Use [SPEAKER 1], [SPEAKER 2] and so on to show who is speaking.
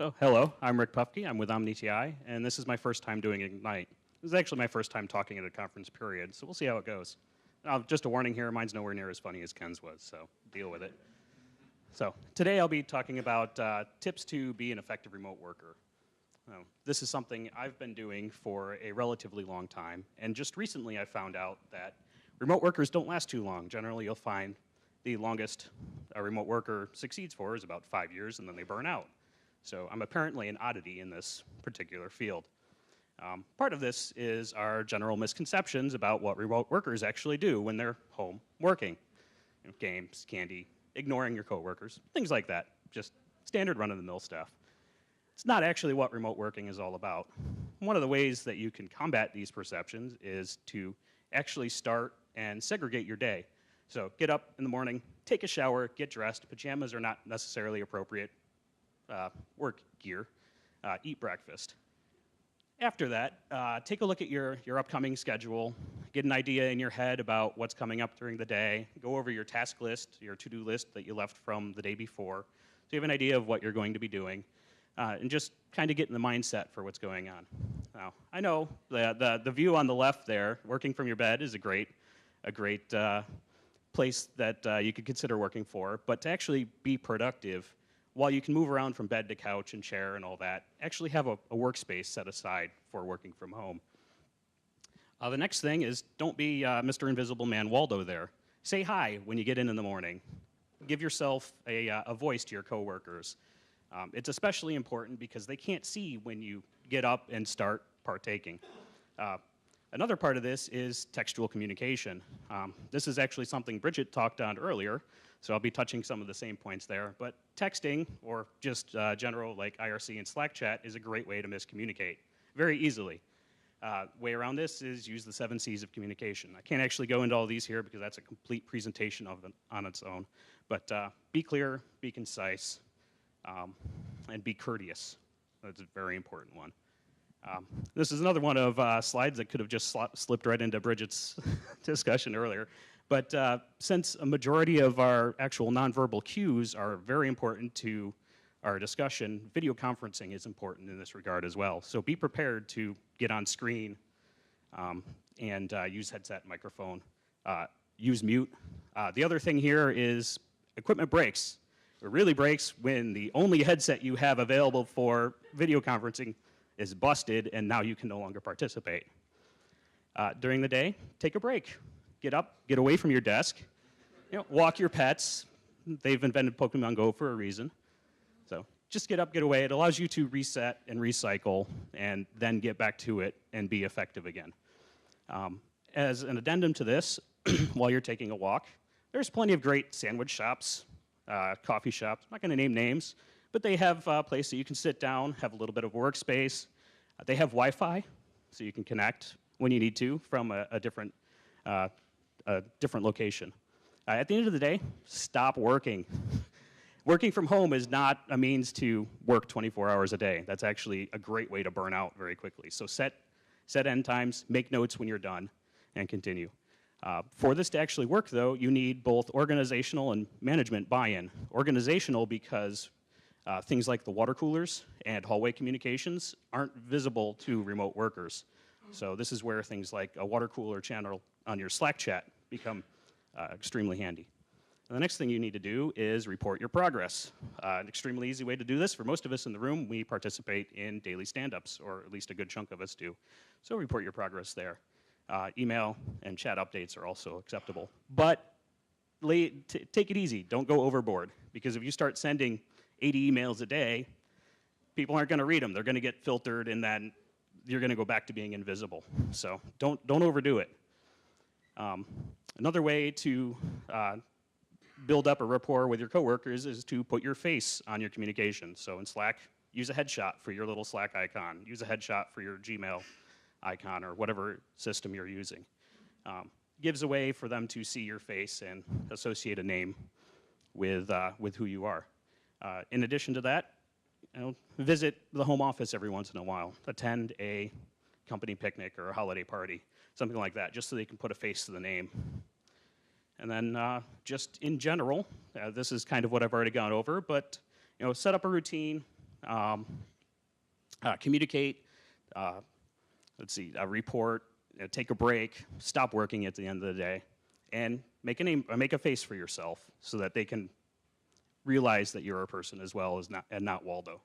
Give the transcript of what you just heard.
[SPEAKER 1] Oh, hello, I'm Rick Pufky. I'm with OmniTI, and this is my first time doing Ignite. This is actually my first time talking at a conference period, so we'll see how it goes. Just a warning here, mine's nowhere near as funny as Ken's was, so deal with it. So today I'll be talking about tips to be an effective remote worker. This is something I've been doing for a relatively long time, and just recently I found out that remote workers don't last too long. Generally, you'll find the longest a remote worker succeeds for is about 5 years, and then they burn out. So I'm apparently an oddity in this particular field. Part of this is our general misconceptions about what remote workers actually do when they're home working. Games, candy, ignoring your coworkers, things like that. Just standard run-of-the-mill stuff. It's not actually what remote working is all about. One of the ways that you can combat these perceptions is to actually start and segregate your day. So get up in the morning, take a shower, get dressed. Pajamas are not necessarily appropriate work gear. Eat breakfast. After that, take a look at your upcoming schedule, get an idea in your head about what's coming up during the day, go over your task list, your to-do list that you left from the day before, so you have an idea of what you're going to be doing, and just kind of get in the mindset for what's going on. Now, I know the view on the left there, working from your bed, is a great place that you could consider working for, but to actually be productive, while you can move around from bed to couch and chair and all that, actually have a workspace set aside for working from home. The next thing is don't be Mr. Invisible Man Waldo there. Say hi when you get in the morning. Give yourself a voice to your coworkers. It's especially important because they can't see when you get up and start partaking. Another part of this is textual communication. This is actually something Bridget talked on earlier, so I'll be touching some of the same points there. But texting, or just general like IRC and Slack chat, is a great way to miscommunicate very easily. Way around this is use the 7 C's of communication. I can't actually go into all these here because that's a complete presentation of it on its own. But be clear, be concise, and be courteous. That's a very important one. This is another one of slides that could have just slipped right into Bridget's discussion earlier. But since a majority of our actual nonverbal cues are very important to our discussion, video conferencing is important in this regard as well. So be prepared to get on screen and use headset, microphone, use mute. The other thing here is equipment breaks. It really breaks when the only headset you have available for video conferencing is busted, and now you can no longer participate. During the day, take a break. Get up, get away from your desk, walk your pets. They've invented Pokemon Go for a reason. So just get up, get away. It allows you to reset and recycle and then get back to it and be effective again. As an addendum to this, while you're taking a walk, there's plenty of great sandwich shops, coffee shops. I'm not going to name names, but they have a place that you can sit down, have a little bit of workspace. They have Wi-Fi, so you can connect when you need to from a different location. At the end of the day, stop working. Working from home is not a means to work 24 hours a day. That's actually a great way to burn out very quickly. So set end times, make notes when you're done, and continue. For this to actually work, though, you need both organizational and management buy-in. Organizational because things like the water coolers and hallway communications aren't visible to remote workers. So this is where things like a water cooler channel on your Slack chat become extremely handy. And the next thing you need to do is report your progress. An extremely easy way to do this, for most of us in the room, we participate in daily stand-ups, or at least a good chunk of us do. So report your progress there. Email and chat updates are also acceptable. But take it easy. Don't go overboard. Because if you start sending 80 emails a day, people aren't going to read them. They're going to get filtered, and then you're going to go back to being invisible. So don't overdo it. Another way to build up a rapport with your coworkers is to put your face on your communication. So in Slack, use a headshot for your little Slack icon. Use a headshot for your Gmail icon or whatever system you're using. Gives a way for them to see your face and associate a name with who you are. In addition to that, visit the home office every once in a while. Attend a company picnic or a holiday party, something like that, just so they can put a face to the name. And then just in general, this is kind of what I've already gone over, but set up a routine, communicate, let's see, report, take a break, stop working at the end of the day, and make a face for yourself so that they can realize that you're a person as well as not Waldo.